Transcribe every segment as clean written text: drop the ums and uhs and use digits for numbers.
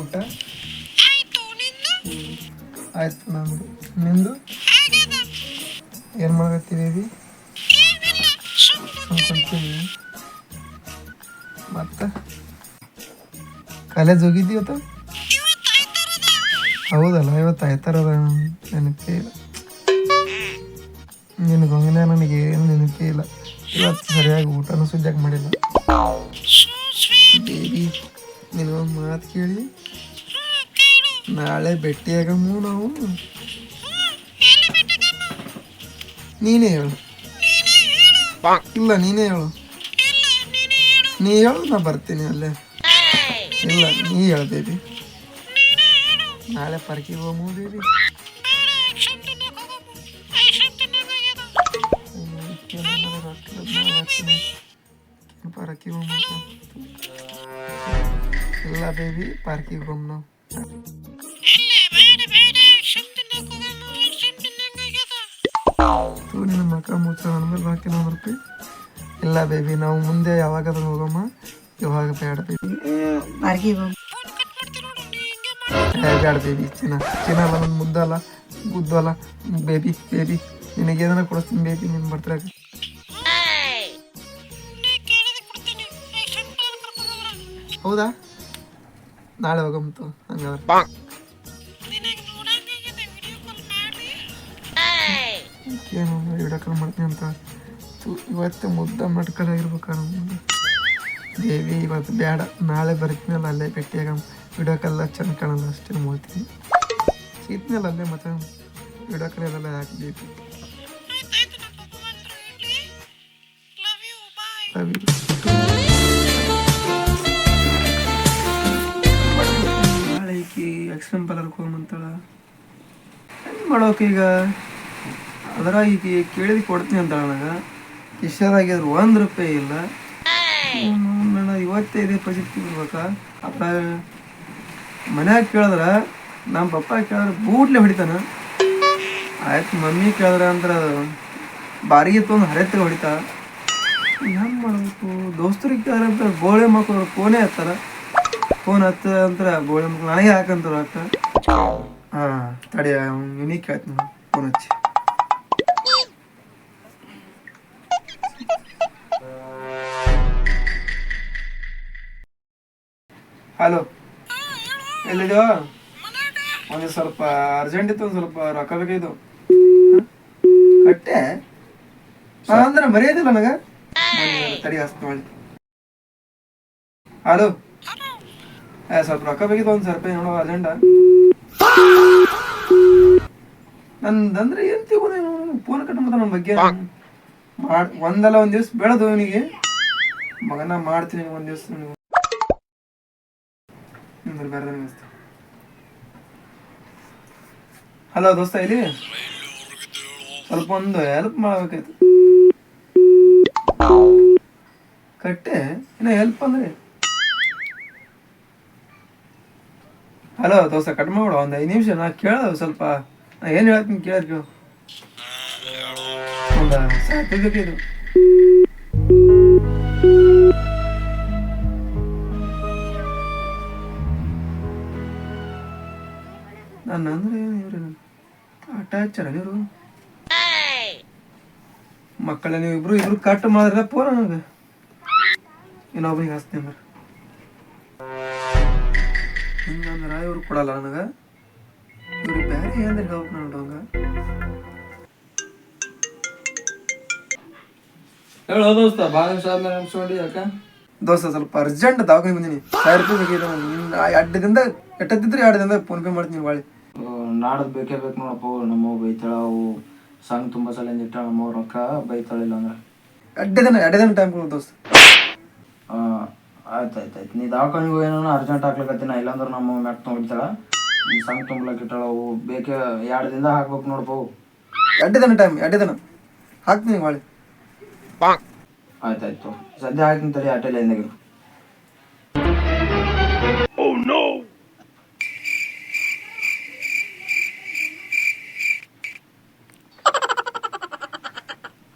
ಊಟ ಆಯ್ತು ನಮ್ದು. ನಿಂದು ಏನು ಮಾಡಕತ್ತೀವಿ? ಅನ್ಕೊಂತೀವಿ. ಮತ್ತು ಕಾಲೇಜ್ ಹೋಗಿದ್ದೀವತ್ತ? ಹೌದಲ್ಲ, ಇವತ್ತು ಆಯ್ತಾರದ ನೆನಪೇ ಇಲ್ಲ. ನಿನಗೆ ಹಂಗನೇ ನನಗೆ ಏನು ನೆನಪೇ ಇಲ್ಲ. ಇವತ್ತು ಸರಿಯಾಗಿ ಊಟನೂ ಸುದ್ದಿಯಾಗಿ ಮಾಡಿಲ್ಲ. ಬೇಬಿ ನಿನಗೊಂದು ಮಾತು ಕೇಳಿ, ನಾಳೆ ಭೇಟಿಯಾಗಮ್ಮು ನಾವು. ನೀನೇ ಹೇಳು. ಇಲ್ಲ ನೀನೇ ಹೇಳು. ನೀ ಹೇಳು, ನಾ ಬರ್ತೀನಿ ಅಲ್ಲೇ. ಇಲ್ಲ ನೀ ಹೇಳು ಬೇಬಿ. ನಾಳೆ ಪಾರ್ಕಿಗೆ ಹೋಗಮು ಬೇಬಿ. ಪಾರ್ಕಿಗೆ ಹೋಗಮ್ಮ. ಇಲ್ಲ ಬೇಬಿ, ಪಾರ್ಕಿಗೆ ಹೋಗಮ್ ನಾವು. ನಿನ್ನ ಮಕ್ಕ ಮುಚ್ಚ ಅಂದ್ಮೇಲೆ ಹಾಕಿನ ರೂಪಾಯಿ. ಇಲ್ಲ ಬೇಬಿ, ನಾವು ಮುಂದೆ ಯಾವಾಗಾದ್ರೂ ಹೋಗಮ್ಮ, ಇವಾಗ ಬೇಡ ಬೇಬಿ. ಬೇಡ ಬೇಬಿ. ಚಿನ್ನ ಅಲ್ಲ, ನನ್ನ ಮುದ್ದಲ್ಲ ಗುದ್ದಲ್ಲ ಬೇಬಿ. ಬೇಬಿ ನಿನಗೆ ಏನಾರ ಕೊಡಿಸ್ತೀನಿ ಬೇಬಿ, ನೀನು ಬರ್ತಾರೆ. ಹೌದಾ, ನಾಳೆ ಹೋಗಂತು ಹಂಗಾದ್ರೆ. ಏನು ವಿಡಿಯೋ ಕಾಲ್ ಮಾಡ್ತೀನಿ ಅಂತ ಇವತ್ತೇ ಮುದ್ದ ಮಟ್ಕಲಾಗಿರ್ಬೇಕಾರ ದೇವಿ. ಇವತ್ತು ಬೇಡ, ನಾಳೆ ಬರ್ತೀನಲ್ಲ ಅಲ್ಲೇ ಭೇಟಿಯಾಗ. ವಿಡಿಯೋ ಕಾಲ್ ಚೆಂದ ಕಾಣಲ್ಲ ಅಷ್ಟೇ ಮಾಡ್ತೀನಿ. ಸಿಗ್ತೀನಲ್ಲ ಅಲ್ಲೇ, ಮತ್ತೆ ವಿಡಿಯೋ ಕಾಲ್ ಎಲ್ಲ ಯಾಕೆ ಬೇಕು? ನಾಳೆ ಈಕಿ ಎಕ್ಸ್ಟ್ರೀಮ್ ಪಾರ್ಲರ್ಗೆ ಹೋಗಂತಾಳ. ಏನು ಮಾಡೋಕೆ ಈಗ? ಅದರ ಈಗ ಕೇಳಿದ ಕೊಡ್ತೀನಿ ಅಂತಾಳ. ನನಗೆ ಕಿಶಾರಾಗಿದ್ರು ₹1 ಇಲ್ಲ. ನಾನು ಇವತ್ತೇ ಇದೇ ಪರಿಸ್ಥಿತಿ ಇರ್ಬೇಕಾ? ಅಪ್ಪ ಮನ್ಯಾಗ ಕೇಳಿದ್ರೆ, ನಮ್ಮ ಪಪ್ಪ ಕೇಳಿದ್ರೆ ಬೂಟ್ಲೆ ಹೊಡಿತಾನ. ಆಯ್ತು ಮಮ್ಮಿ ಕೇಳಿದ್ರೆ ಅಂದ್ರೆ ಬಾರಿಗೆ ತೊಗೊಂಡು ಹರಿಯತ್ತಿಗೆ ಹೊಡಿತಾ. ಹೆಂಗೆ ಮಾಡಬೇಕು? ದೋಸ್ತರಿಗೆ ಕೇಳಿದ್ರೆ ಅಂತ ಗೋಳೆ ಮಕ್ಕಳು ಫೋನೇ ಹತ್ತಾರ. ಫೋನ್ ಹತ್ತ ಅಂತಾರೆ ಗೋಳೆ ಮಕ್ಕಳು ನನಗೆ ಹಾಕಂತಾರೆ ಅಕ್ಕ. ಹಾಂ ತಡಿ, ಯುನಿಕ್ ಕೇಳ್ತೀನಿ ಫೋನ್ ಹಚ್ಚಿ. ಹಲೋ, ಎಲ್ಲಿದೆಯೋ? ಒಂದು ಸ್ವಲ್ಪ ಅರ್ಜೆಂಟ್ ಇತ್ತು, ಒಂದು ಸ್ವಲ್ಪ ರೊಕ್ಕ ಬೇಕಾಯ್ತು. ಕಟ್ಟೆ ಅಂದ್ರೆ ಮರ್ಯಾದಿಲ್ಲ ನನಗೆ. ತಡಿ ಹಸ್ತು ಮಾಡಿ. ಹಲೋ, ಸ್ವಲ್ಪ ರೊಕ್ಕ ಬೇಕಿತ್ತು, ₹1,000 ನೋಡೋ ಅರ್ಜೆಂಟ. ನಂದಂದ್ರೆ ಏನು ತಿಳ್ಕೊಂಡೆ ಫೋನ್ ಕಟ್ ಮಾಡ್ತಾನೆ ನನ್ನ ಬಗ್ಗೆ. ಒಂದಲ್ಲ ಒಂದು ದಿವ್ಸ ಬೆಳೆದು ಅವನಿಗೆ ಮಗನ ಮಾಡ್ತೀನಿ. ಒಂದು ದಿವ್ಸ ಬೇರೆ. ಹಲೋ ದೋಸ್ತ, ಇಲ್ಲಿ ಸ್ವಲ್ಪ ಒಂದು ಹೆಲ್ಪ್ ಮಾಡ್ಬೇಕಾಯ್ತು. ಕಟ್ಟೆ ಇನ್ನ ಹೆಲ್ಪ್ ಅಂದ್ರೆ? ಹಲೋ ದೋಸ್ತ, ಕಟ್ ಮಾಡ್ಬಿಡು ಒಂದು 5 ನಿಮಿಷ. ನಾ ಕೇಳೋದು ಸ್ವಲ್ಪ, ನಾ ಏನು ಹೇಳ್ತೀನಿ ಕೇಳಿದ್ರು. ಒಂದು ಸಾಕಬೇಕಿದು. ನಾನು ಅಂದ್ರೆ ಇವ್ರು ಆಟ ಹಚ್ಚಾರ ಇವರು ಮಕ್ಕಳ. ನೀವು ಇಬ್ರು ಕಟ್ ಮಾಡಿದ್ರೆ ಪೋರ ನನಗೆ ಇನ್ನೊಬ್ಬನಿಗೆ ಹಚ್ತೀನಿ ಅಂದ್ರೆ. ಹಿಂಗಂದ್ರೆ ಇವ್ರು ಕೊಡಲ್ಲ ನನಗೆ. ಇವ್ರಿಗೆ ಬೇರೆ ಏನಂದ್ರೆ ಹೋಗ್ಬೇಕು ನೋಡೋಂಗ. ಹೇಳೋ ದೋಸ್ತ, ಭಾಳ ನಿಮಿಷ ಆದ್ಮೇಲೆ ಅನ್ಸ್ಕೊಂಡು ಯಾಕ? ದೋಸ್ತ ಸ್ವಲ್ಪ ಅರ್ಜೆಂಟ್ ದವಾಖಾನೆ ಬಂದೀನಿ. ₹1000 ಬೇಕಿದೆ. 2 ದಿನದ ಎಟ್ಟತ್ತಿದ್ರೆ 2 ದಿನದಾಗ ಫೋನ್ ಪೇ ಮಾಡ್ತೀನಿ ಬಾಳಿ. ನಾಡದ್ ಬೇಕೇ ಬೇಕು ನೋಡಪ್ಪ. ನಮ್ಮವ್ ಬೈತಾಳ. ಅವು ಸಂಘ ತುಂಬ ಸಲ ಇಟ್ಟ ನಮ್ಮವ್ ರೊಕ್ಕ ಬೈತಾಳಿಲ್ಲ ಅಂದ್ರೆ 2 ದಿನ ಟೈಮ್ ಕೊಡು ದೋಸ್ತ. ಆಯ್ತು. ನೀ ದವಾಖಾನಿಗೆ ಏನೋ ಅರ್ಜೆಂಟ್ ಹಾಕ್ಲಿಕತ್ತೀನಿ. ಇಲ್ಲಾಂದ್ರೆ ನಮ್ಮ ಮ್ಯಾಟ್ ನೋಡ್ತಾಳ. ನೀ ಸಂಘ ತುಂಬಲಕ್ಕೆ ಇಟ್ಟಾಳ. ಅವು ಬೇಕೇ 2 ದಿನದಾಗ ಹಾಕ್ಬೇಕು ನೋಡಪ್ಪ. 2 ದಿನ ಟೈಮ್, 2 ದಿನ ಹಾಕ್ತೀನಿ ಬಾಳಿ. ಆಯ್ತಾಯ್ತು, ಸದ್ಯ ಹಾಕ್ತೀನಿ ತಡಿ. ಆಟೆಲ್ಲ ಎಂದಾಗಿರು.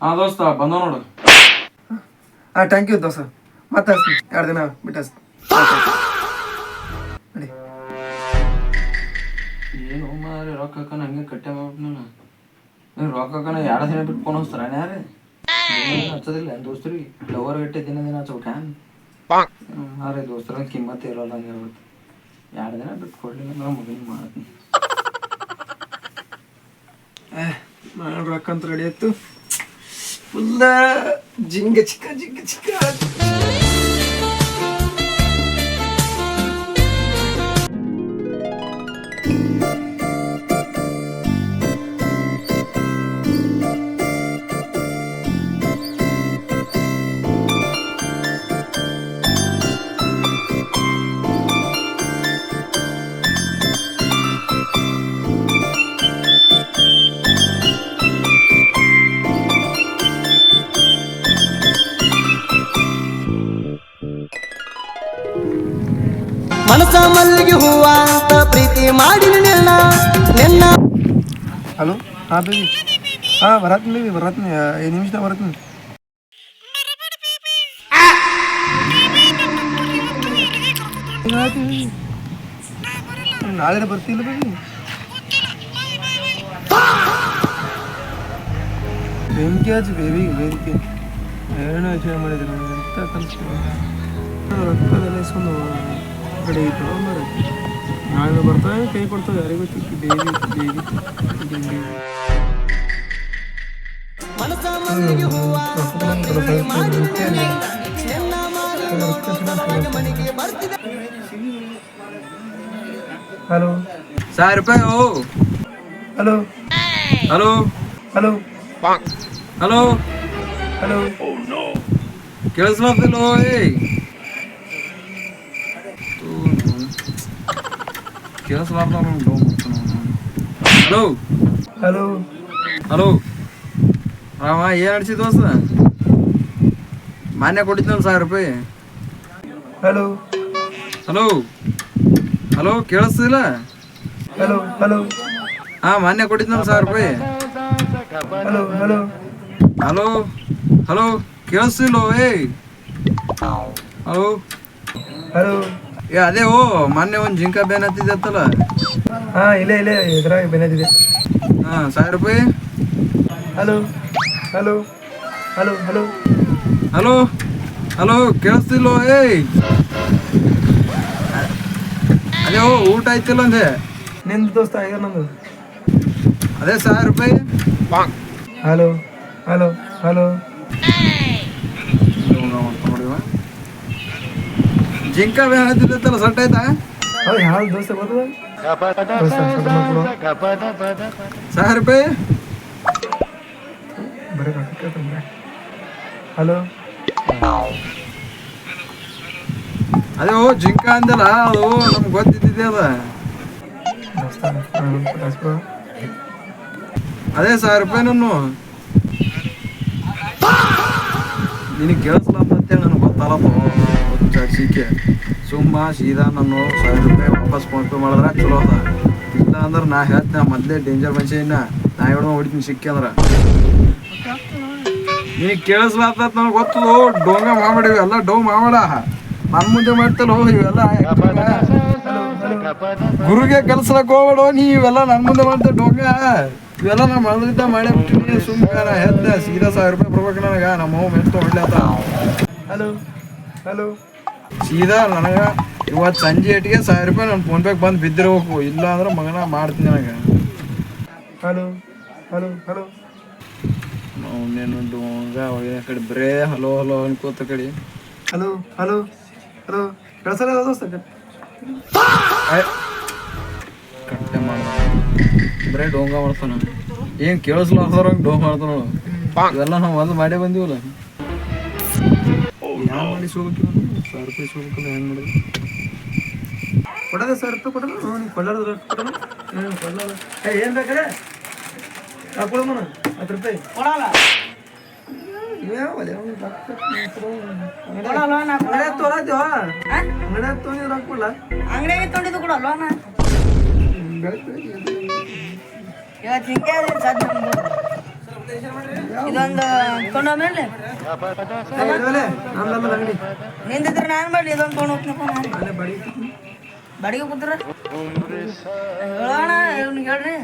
ಹಾಂ ದೋಸ್ತ, ಬಂದ ನೋಡು. ಹಾಂ ಥ್ಯಾಂಕ್ ಯು ದೋಸ್ತ. ಮತ್ತೆ ಹಚ್ತೀನಿ 2 ದಿನ ಬಿಟ್ಟು ಹಚ್ತೀನಿ ನಡಿ. ಏನು ಮಾರಿ ರೊಕ್ಕನ ಹಂಗೆ ಕಟ್ಟೆ ಮಾಡ್ಬಿಟ್ಟು ರೊಕ್ಕನ 2 ದಿನ ಬಿಟ್ಟು ಫೋನ್ ಹಚ್ತಾರ ಯಾರು ಹಚ್ಚೋದಿಲ್ಲ ದೋಸ್ತರಿಗೆ ಲವರ್ ಗಟ್ಟೆ ದಿನ ಹಚ್ಬೇಕು ಮಾರಿ ದೋಸ್ತರ ಕಿಮ್ಮತ್ ಇರೋಲ್ಲ ಹಂಗೆ ಹೇಳ್ಬಿಟ್ಟು 2 ದಿನ ಬಿಟ್ಟು ಕೊಡ್ಲಿಲ್ಲ ನಾವು ಮಗನ ಮಾಡ್ತೀನಿ. ಮಾಡಿ ರೊಕ್ಕ ಅಂತ ರೆಡಿ ಆಯ್ತು ಫುಲ್ಲ ಜಿಂಗ ಚಿಕ್ಕ ಮನಸ ಮಲ್ಲಿಗೆ ಹೂವ ಅಂತ ಪ್ರೀತಿ ಮಾಡಿ ನಿನ್ನ. ಹಲೋ ಹಾಂ ಬೇಬಿ ಹಾಂ ಬರತ್ತೀನಿ ಬೇಬಿ ಬರತ್ತೀನಿ 5 ನಿಮಿಷದಾಗ ಬರತ್ತೀನಿ. ನಾಳೆ ಬರ್ತಿಲ್ಲ ಬೇಬಿ ಬೆಂಕಿ ಹಚ್ಚಿ ಬೇಬಿಗೆ ಬೆಂಕಿ ಏನೋ ಯೋಚನೆ ಮಾಡಿದ್ರೆ ನನಗೆ ಎಂತ ಕಲಿಸ್ತು ರೊಕ್ಕದೆಲ್ಲ ಇಸ್ಕೊಂಡು ಕಡೆ ತಗೊಂಬರ ನಾಳೆ ಬರ್ತಾವೆ ಕೈ ಕೊಡ್ತಾವೆ ಯಾರಿಗೂ ಗೊತ್ತಿತ್ತು baby hello ₹1,000 hello hello hello hello hello ಕೇಳಿಸ್ಲತ್ತಿಲ್ಲ ಕೇಳಿಸ್ಲಾರ್ದ ಹಲೋ ಹಲೋ ಹಲೋ ರಾಮ ಏನು ಅಡ್ಸಿ ದೋಸ್ತ ಮಾನ್ಯ ಕೊಟ್ಟಿದ್ನಲ್ಲ ₹1,000. ಹಲೋ ಹಲೋ ಹಲೋ ಕೇಳಿಸ್ತಿಲ್ಲ ಹಲೋ ಹಲೋ ಹಾಂ ಮಾನ್ಯ ಕೊಟ್ಟಿದ್ನಲ್ಲ ₹1,000. ಹಲೋ ಹಲೋ ಹಲೋ ಹಲೋ ಕೇಳಿಸ್ತಿಲ್ಲೋ ಹಲೋ ಹಲೋ ಅದೇ ಮೊನ್ನೆ ಒಂದು ಜಿಂಕ ಬೇನ್ ಹತ್ತಿದ್ದತ್ತಲ್ಲ ಹಾಂ ಇಲ್ಲೇ ಇದ್ರಾಗ ಬೆನ್ನದಿದೆ. ಹಾಂ ₹1,000. Hello hello hello hello hello hello ಕೇಳಿಸ್ತಿಲ್ಲೋ ಅದೇ ಊಟ ಆಯ್ತಿಲ್ಲ ಅಂದೆ ನಿಂದು ದೋಸ್ತ ಈಗ ನಂದು ಅದೇ ₹1,000. ಹಲೋ ಹಲೋ ಹಲೋ ಜಿಂಕ ಬೇನ್ ಹತ್ತಿದ್ದತ್ತಲ್ಲ ಸಟ್ ಆಯ್ತಾ ಹೌದು ಯಾವ ದೋಸ್ತ ಬರ್ತದ ₹1,000. ಬರೀ ಹಲೋ ಅದೇ ಜಿಂಕ ಅಂದಲ್ಲ ಅದು ನಮ್ಗೆ ಗೊತ್ತಿದ್ದಿದೆ ಅದ ಅದೇ ₹1,000 ನಾನು ನಿನಗೆ ಕೇಳಿಸ್ಲತ್ತಂತೇಳಿ ನನಗೆ ಗೊತ್ತಲ್ಲಪ್ಪ ಸಿಕ್ಕೆ ಸುಮ್ಮ ಸೀದಾ ನಾನು ₹1,000 ವಾಪಸ್ ಫೋನ್ಪೇ ಮಾಡಿದ್ರೆ ಚಲೋ ಅದ ಇಲ್ಲ ಅಂದ್ರೆ ನಾ ಹೇಳ್ತೀನಿ ಮೊದಲೇ ಡೇಂಜರ್ ಮನುಷ್ಯ ನಾ ಹೇಳೋ ಹೊಡಿತೀನಿ ಸಿಕ್ಕಿ ಅಂದ್ರೆ ನಿನಗೆ ಕೇಳಿಸ್ಲತ್ತ ನನಗೆ ಗೊತ್ತದು ಡೋಂಗ ಮಾಡಿವಿ ಎಲ್ಲ ಡೋ ಮಾಡ ನನ್ನ ಮುಂದೆ ಮಾಡ್ತಲ್ಲ ಇವೆಲ್ಲ ಗುರುಗೆ ಕಲ್ಸಲಕ್ ಹೋಗ್ಬೇಡ ನೀ ಇವೆಲ್ಲ ನನ್ನ ಮುಂದೆ ಮಾಡ್ತೇವೆ ಡೋಂಗ ಇವೆಲ್ಲ ನಾ ಮೊದಲಿದ್ದ ಮಾಡೇ ಸುಮ್ಮನೆ ಹೆದ್ದ ಸೀದಾ ₹1,000 ಬರ್ಬೇಕು ನನಗೆ ನಮ್ಮ ಅವ್ ಮೆಂತು ಹೊಡ್ಲತ್ತ ಹಲೋ ಹಲೋ ಸೀದಾ ನನಗೆ ಇವತ್ತು ಸಂಜೆ ಏಟಿಗೆ ₹1,000 ನನ್ನ ಫೋನ್ಪೇಗೆ ಬಂದು ಬಿದ್ದಿರ್ಬೇಕು ಇಲ್ಲ ಅಂದ್ರೆ ಮಗನ ಮಾಡ್ತೀನಿ ನನಗೆ ಹಲೋ ಹಲೋ ಹಲೋ ಅವನೇನು ಡೋಂಗ ಕಡೆ ಬರೇ ಹಲೋ ಹಲೋ ಅನ್ಕೋತ ಕಡೆ ಹಲೋ ಹಲೋ ಹಲೋ ಕಳ್ಸಲ್ಲ ದೋಸ್ತ ಕಟ್ಟೆ ಮಾಡ ಬರೇ ಡೋಂಗ ಮಾಡ್ತಾನ ಏನು ಕೇಳಿಸ್ಲಾರ್ದವ್ರಂಗೆ ಡೋಂಗ್ ಮಾಡ್ತಾನ ಇವೆಲ್ಲ ನಾವು ಒಂದು ಮಾಡೇ ಬಂದೀವಲ್ಲ ಯಾವ ಮಾಡಿ ಸೋಬೇಕು ₹1,000 ಸೋಬೇಕಲ್ಲ ಹೆಂಗೆ ಮಾಡಿದ್ವಿ ಕೊಡೋದ ₹1,000 ಕೊಡೋದು ನೀವು ಕೊಡೋದು ಕೊಡೋದು ಕೊಡೋದು ಏನು ಬೇಕಾರೆ ಕೊಡೋಣ ₹10 ಕೊಡಲ್ಲ ಅಂಗಡಿಯಾಗೆ ತೊಗೊಂಡಿದ್ದು ಕೊಡಲ್ಲ ಇವತ್ತು ಹಿಂಗೆ ಸದ್ ಇದೊಂದು ತೊಗೊಂಡೋಗ್ಮೇಲೆ ಅಂಗಡಿ ನಿಂದಿದ್ರೆ ನಾನು ಮಾಡಲಿ ಇದೊಂದು ತೊಗೊಂಡು ಹೋಗ್ತೀನಪ್ಪ ನಾನು ಅಲ್ಲೇ ಬಡಿ ಬಾಡಿಗೆ ಕೂತ್ರ ಹೇಳೋಣ ಇವ್ನಿಗೆ ಹೇಳ್ರಿ